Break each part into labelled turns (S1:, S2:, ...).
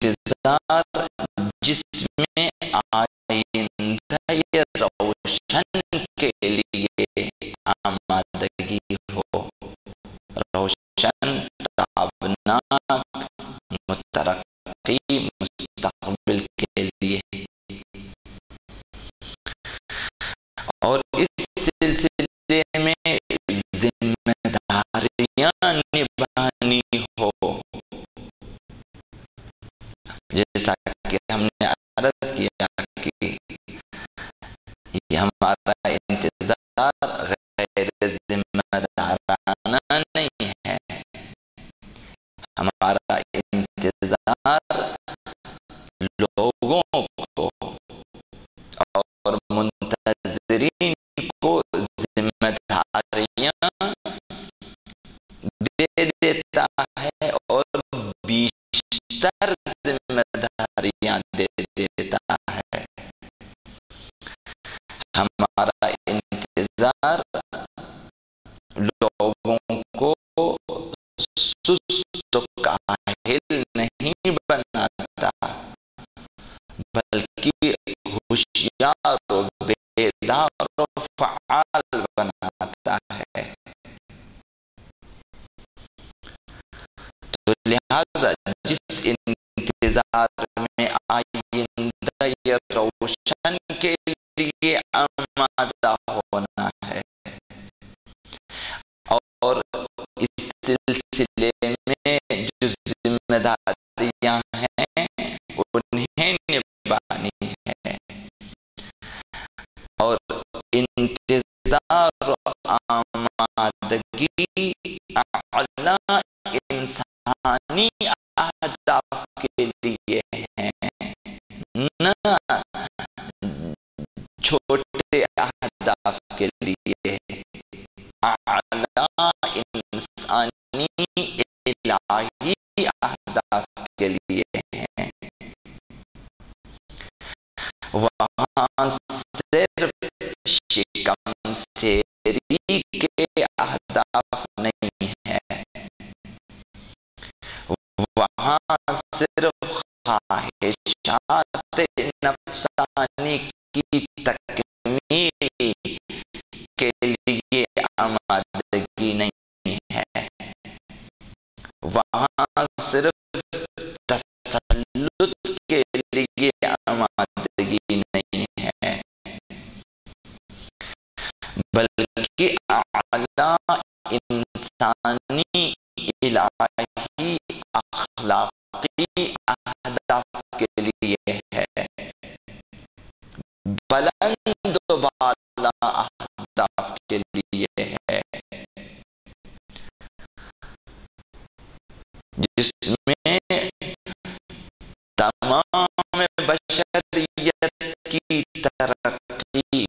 S1: انتظار جس میں آئندہ یہ روشن کے لیے آمادگی ہو، روشن تابناک مترقی مستقبل کے لیے۔ اور اس سلسلے میں ذمہ داریاں نبھانی ہو، جیسا کہ ہم نے عرض کیا کہ یہ ہمارا انتظار غیر ذمہ دارانہ نہیں ہے، ہمارا انتظار لوگوں کو اور منتظرین کو ذمہ داریاں دے دیتا ہے اور بیشتر ذمہ داریاں دے دیتا ہے۔ ہمارا انتظار لوگوں کو سست و کاہل نہیں بناتا، بلکہ ہوشیار و بیدار و فعال بناتا ہے۔ تو لہذا جس انتظار میں آئندہ یہ روشن کے لیے آمادہ ہونا ہے، اور اس سلسلے میں جو ذمہ داریاں ہیں انہیں نبھانی ہے، اور انتظار و آمادگی اعلیٰ انسانی اہداف کے لیے ہیں، نہ چھوٹے اہداف کے لیے، اعلیٰ انسانی الہی اہداف کے لیے ہیں۔ وہاں صرف شکم سیری کے اہداف نہیں ہے، وہاں صرف خواہشات نفسانی کی تکمیل کے لیے آمادگی نہیں ہے، وہاں صرف تسلط کے لیے آمادگی نہیں ہے، بلکہ اعلیٰ انسانی الہی اخلاقی اہداف کے لیے ہے، بلند و بالا اہداف کے لیے ہے، جس میں تمام بشریت کی ترقی،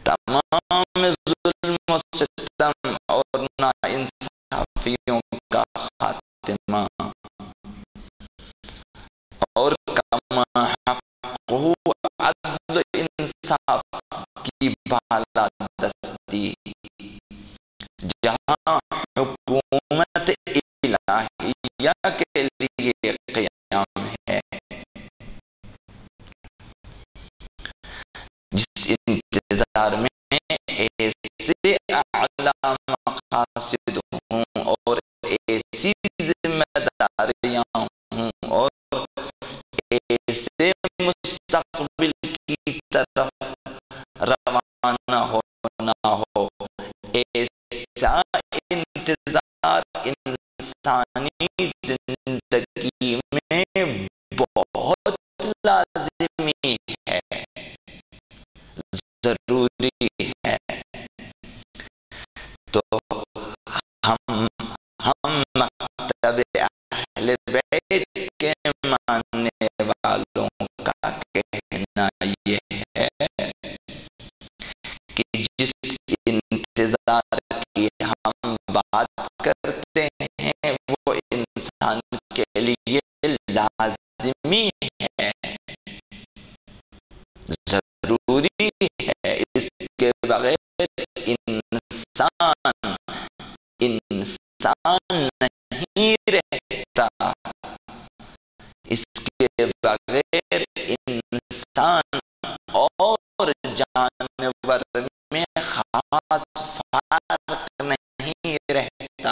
S1: تمام ظلم و ستم اور ناانصافیوں کا خاتمہ، اور کما حقہ عدل و انصاف کی بالادستی، جہاں حکومت الہیہ کے لیے قیام ہے، جس انتظار میں ایسے اعلیٰ مقاصد ہوں اور ایسی ذمہ داریاں ہوں اور ایسے مستقبل کی طرف روانہ ہونا ہو، ایسا انتظار انسانی زندگی میں بہت لازمی ہے، ضروری ہے۔ تو ہم مکتب اہل بیت کے ماننے والوں کا کہنا یہ ہے کہ جس انتظار کی ہم بات کرتے ہیں وہ انسان کے لیے لازمی ہے، ضروری ہے، اس کے بغیر انسان نہیں رہ انسان اور جانور میں خاص فرق نہیں رہتا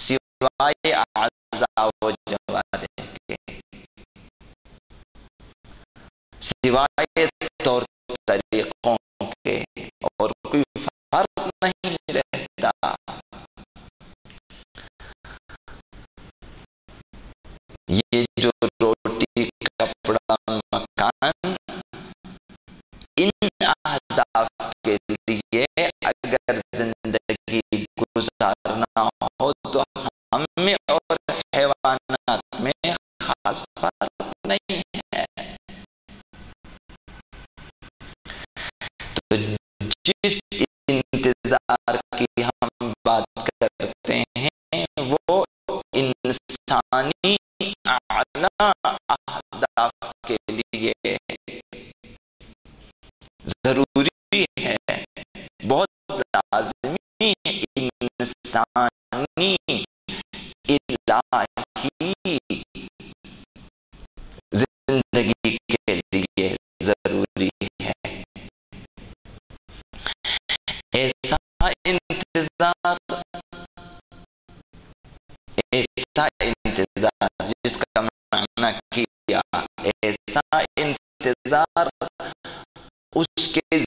S1: سوائے اعضاء و جوارح کے، سوائے طور طریقوں کے، اور کوئی فرق نہیں رہتا۔ یہ جو روٹی کپڑا مکان، ان اہداف کے لیے اگر زندگی گزارنا ہو تو ہم میں اور حیوانات میں خاص فرق نہیں ہے۔ تو جس انتظار کی ہم بات کرتے ہیں وہ انسانی اعلیٰ اہداف کے لیے ضروری ہے، بہت لازمی ہے، انسانی الہی زندگی کے لیے ضروری ہے۔ ایسا انتظار جس کا معنی کیا، ایسا انتظار اس کے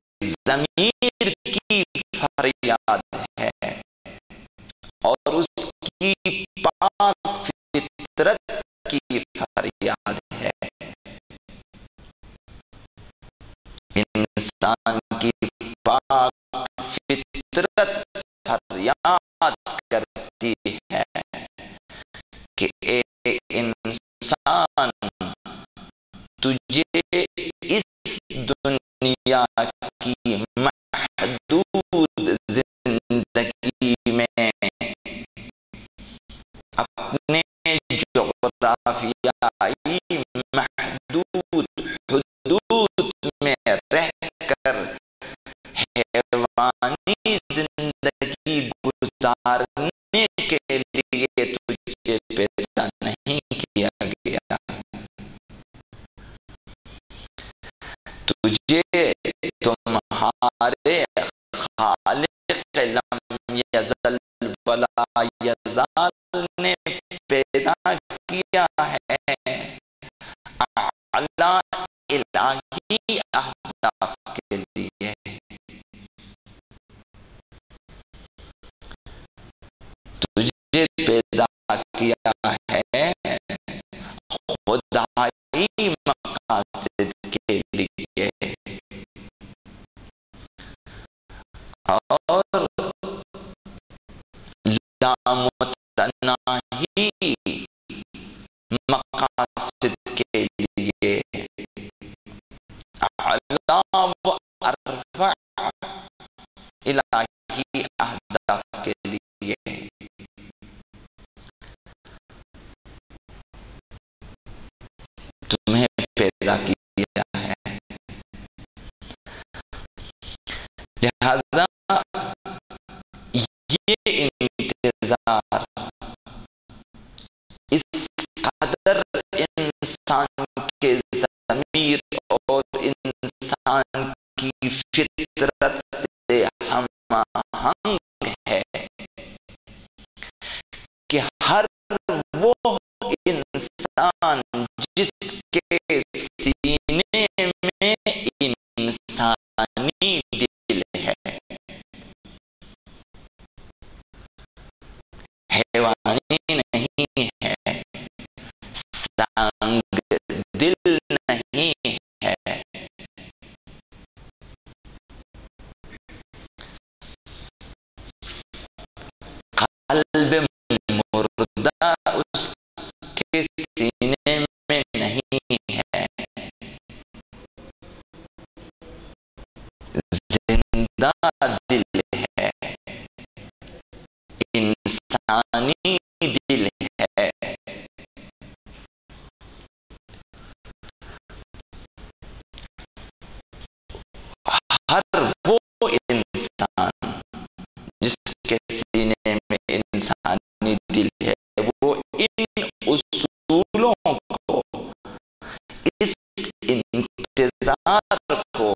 S1: ضمیر کی فریاد ہے اور اس کی پاک فطرت کی فریاد ہے۔ انسان کی پاک فطرت فریاد کرتی ہے کہ اے انسان، تجھے اس دنیا کی محدود زندگی میں اپنے جغرافیائی محدود حدود میں رہ کر حیوانی زندگی گزارنے کے لیے تجھے پیدا نہیں کیا گیا۔ تجھے تمہارے خالق لم یزل ولا یزال نے پیدا کیا ہے اعلیٰ الہی اہداف کے لیے۔ تجھے پیدا کیا ہے خدائی مقاصد کے لیے، اور لامتناہی مقاصد کے لیے، اعلیٰ و ارفع الہی اہداف کے لیے۔ تمہیں پیدا کیا ہے، لہذا یہ انتظار اس قدر انسان کے ضمیر اور انسان کی فطرت سے ہم آہنگ ہے کہ ہر وہ انسان جس کے سینے میں انسانی دل ہے، حیوانی نہیں ہے، سنگ دل نہیں ہے، قلب مردہ اس کے سینے میں نہیں ہے، زندہ دل ہے، انسانی دل ہے۔ ہر وہ انسان جس کے سینے میں انسانی دل ہے وہ ان اصولوں کو، اس انتظار کو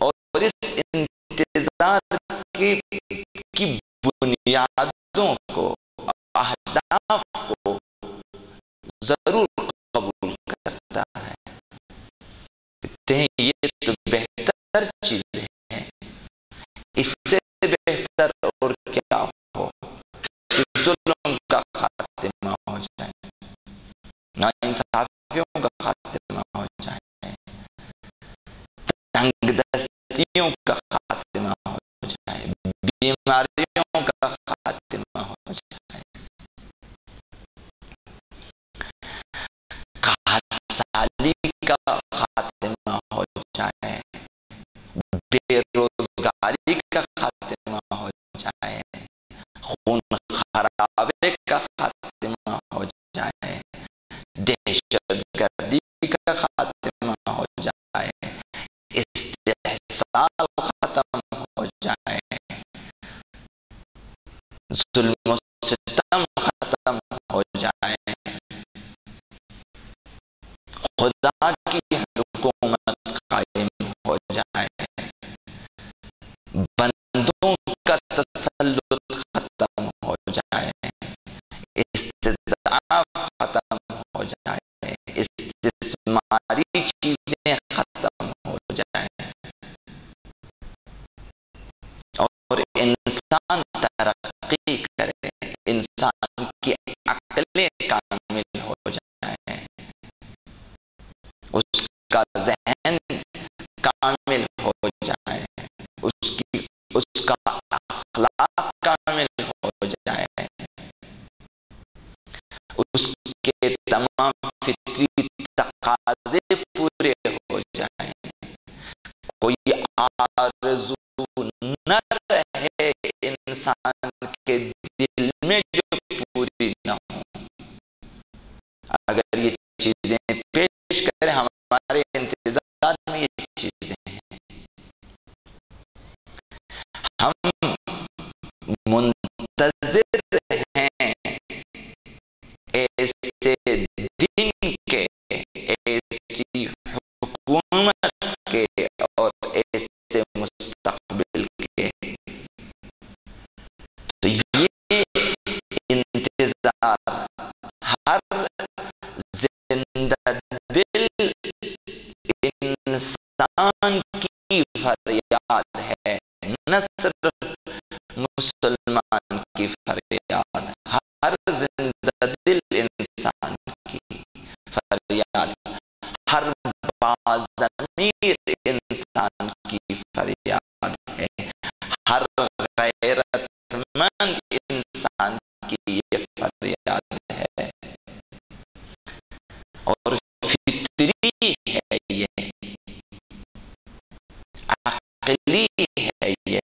S1: اور اس انتظار کی بنیادوں کو، اہداف کو ضرور قبول کرتا ہے۔ کہتے ہیں یہ تو بہتر چیز ہے، اس سے بہتر اور کیا ہو کہ ظلم کا خاتمہ ہو جائے، ناانصافیوں کا خاتمہ ہو جائے، تنگ دستیوں کا خاتمہ ہو جائے، بیماریوں کا خاتمہ ہو جائے، قحط سالی کا خاتمہ ہو جائے، بے روزگاری کا خاتمہ ہو جائے، خون خرابے کا خاتمہ ہو جائے، دہشت گردی کا خاتمہ ہو جائے، استحصال ختم ہو جائے، ظلم و ستم ختم ہو جائے، خدا کی حکومت قائم ہو جائے، بندوں کا تسلط ختم ہو جائے، استضعاف ختم ہو جائے، استثماری چیزیں ختم ہو جائیں، اور انسان ترقی کرے، انسان کی عقلیں کامل ہو جائیں، اس کا ذہن کامل ہو جائے، اس کا اخلاق کامل ہو جائے، اس کے تمام فطری تقاضے پورے ہو جائیں، کوئی آرزو نہ رہے انسان کے دل میں جو پوری نہ ہو۔ اگر یہ چیزیں پیش کریں ہمارے انتظار میں، یہ چیزیں ہیں، ہم منتظر ہیں ایسے دن کے، ایسی حکومت کے، اور ایسے مستقبل کے۔ تو یہ انتظار ہر زندہ دل انسان کی فریاد ہے، نہ صرف مسلمان کی فریاد، ہر زندہ دل انسان کی فریاد، ہر باضمیر انسان کی فریاد ہے، ہر غیرت مند انسان کی یہ فریاد ہے، اور فطری ہے، یہ عقلی ہے، یہ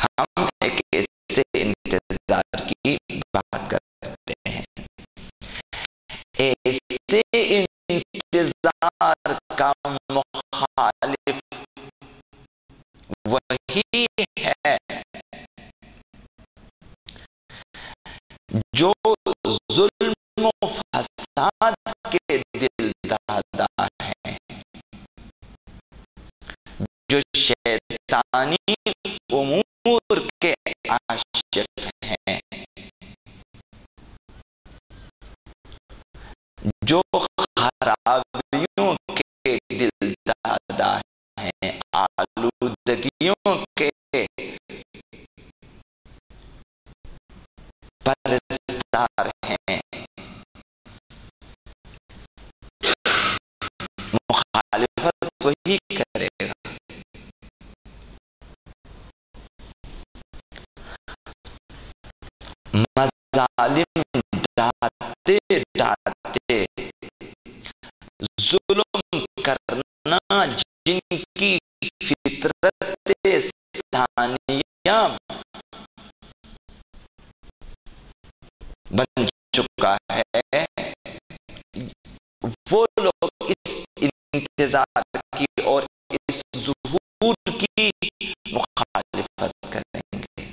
S1: ہم ایک ایسے انتظار کی بات کرتے ہیں، ایسے انتظار کا مخالف وہی ہے جو ظلم و فساد کے دل دادا ہیں، جو شیطانی امور کے عاشق ہیں، جو خرابیوں کے دل دادا ہیں، آلودگیوں کے پرستار ہیں، مخالفت وہی کرے گا۔ مظالم ڈھاتے ڈھاتے ظلم کرنا جن کی فطرت ثانیہ بن چکا ہے، وہ لوگ اس انتظار کی اور اس ظہور کی مخالفت کریں گے،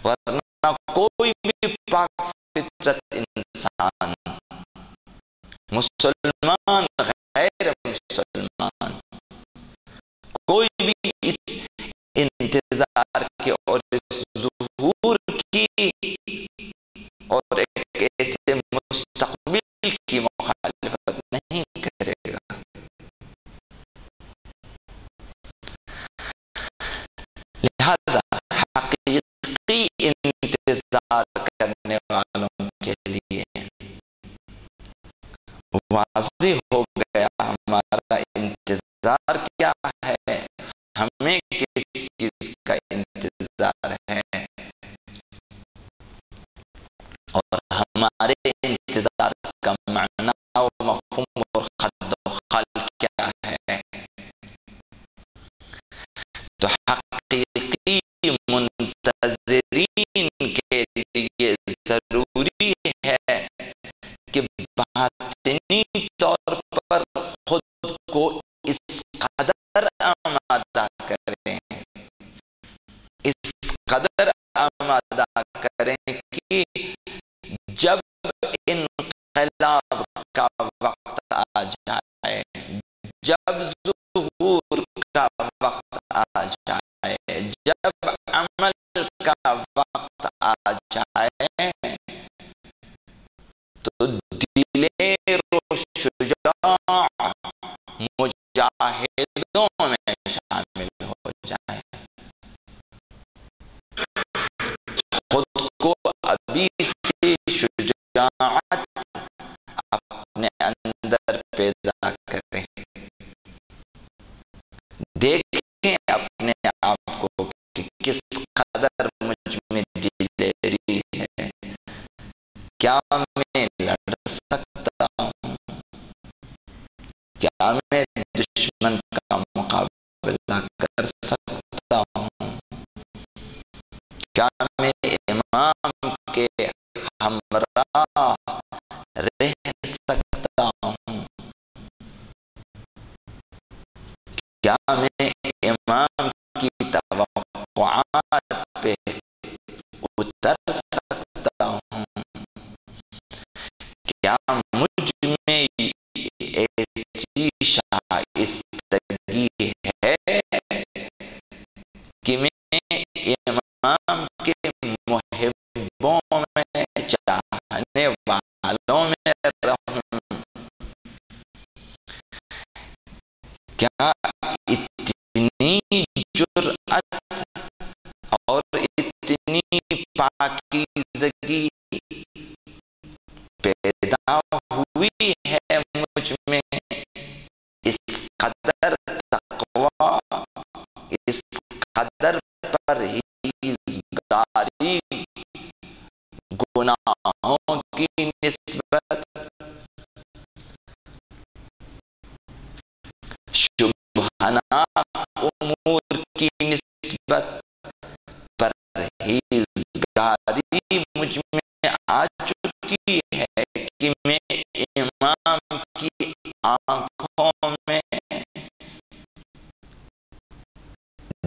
S1: ورنہ کوئی بھی پاک فطرت انسان مسلمان غیر مسلمان کوئی بھی اس انتظار کی اور اس ظہور کی اور ایک ایسے مستقبل کی مخالفت نہیں کرے گا۔ لہذا حقیقی انتظار کرنے والوں کے لیے واضح ہو گیا ہمارا انتظار کیا ہے، ہمیں کس چیز کا انتظار ہے، اور ہمارے انتظار کا معنی و مفہوم اور خد و خال کیا ہے۔ تو حقیقی منتظرین کے لیے ضروری ہے کہ باطنی طور پر خود کو اس قدر آمادہ کریں، اس قدر آمادہ کریں کہ جب انقلاب کا وقت آ جائے، جب ظہور کا وقت آ جائے، جب عمل کا وقت آ جائے، تو دلیر و شجاع مجاہدوں میں شامل ہو جائے، خود کو ابھی سے شجاعت اپنے اندر پیدا کریں، دیکھیں اپنے آپ کو کہ کس قدر مجھ میں دلیری ہے، کیا میں لڑ سکتا ہوں، کیا میں دشمن کا مقابلہ کر سکتا ہوں، کیا میں امام کے ہمراہ رہ سکتا ہوں، کیا میں امام کی توقعات پہ اتر سکتا ہوں، کیا مجھ میں ایسی شائستگی ہے کہ میں امام کے محبوں میں چاہنے والوں میں رہوں، کیا اتنی جرأت اور اتنی پاکیزگی پیدا ہوئی ہے مجھ میں، اس قدر تقوی، اس قدر پرہیزگاری گناہوں کی نسبت، شبہناک امور کی نسبت پرہیزگاری مجھ میں آ چکی ہے کہ میں امام کی آنکھوں میں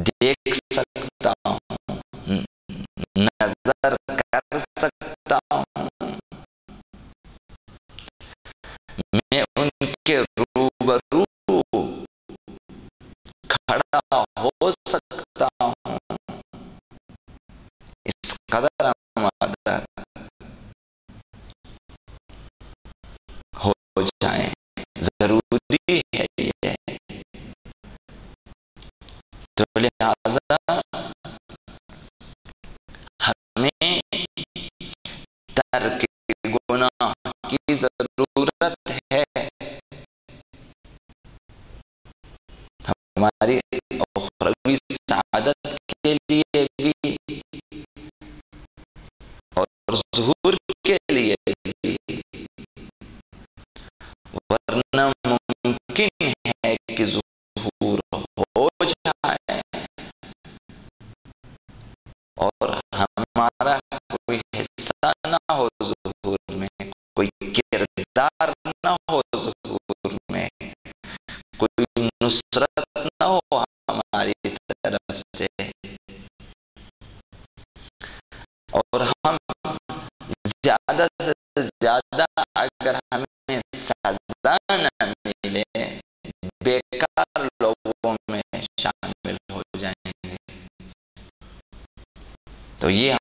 S1: دیکھ سکتا ہوں، نظر کر سکتا ہوں، میں ان کے روبرو کھڑا ہو سکتا ہوں، اس قدر آمادہ ہو جائیں، ضروری ہے یہ۔ تو لہذا ہمیں ترک گناہ کی ضرورت ہے، ہماری اخروی سعادت کے لیے بھی اور ظہور کے لیے بھی، ورنہ ممکن ہے کہ ظہور ہو جائے اور ہمارا کوئی حصہ نہ ہو ظہور میں، کوئی کردار نہ ہو ظہور میں، کوئی نصرت نہ ہو ہماری طرف سے، اور ہم زیادہ سے زیادہ اگر ہمیں سزا بیکار لوگوں میں شامل ہو جائیں گے۔ تو یہ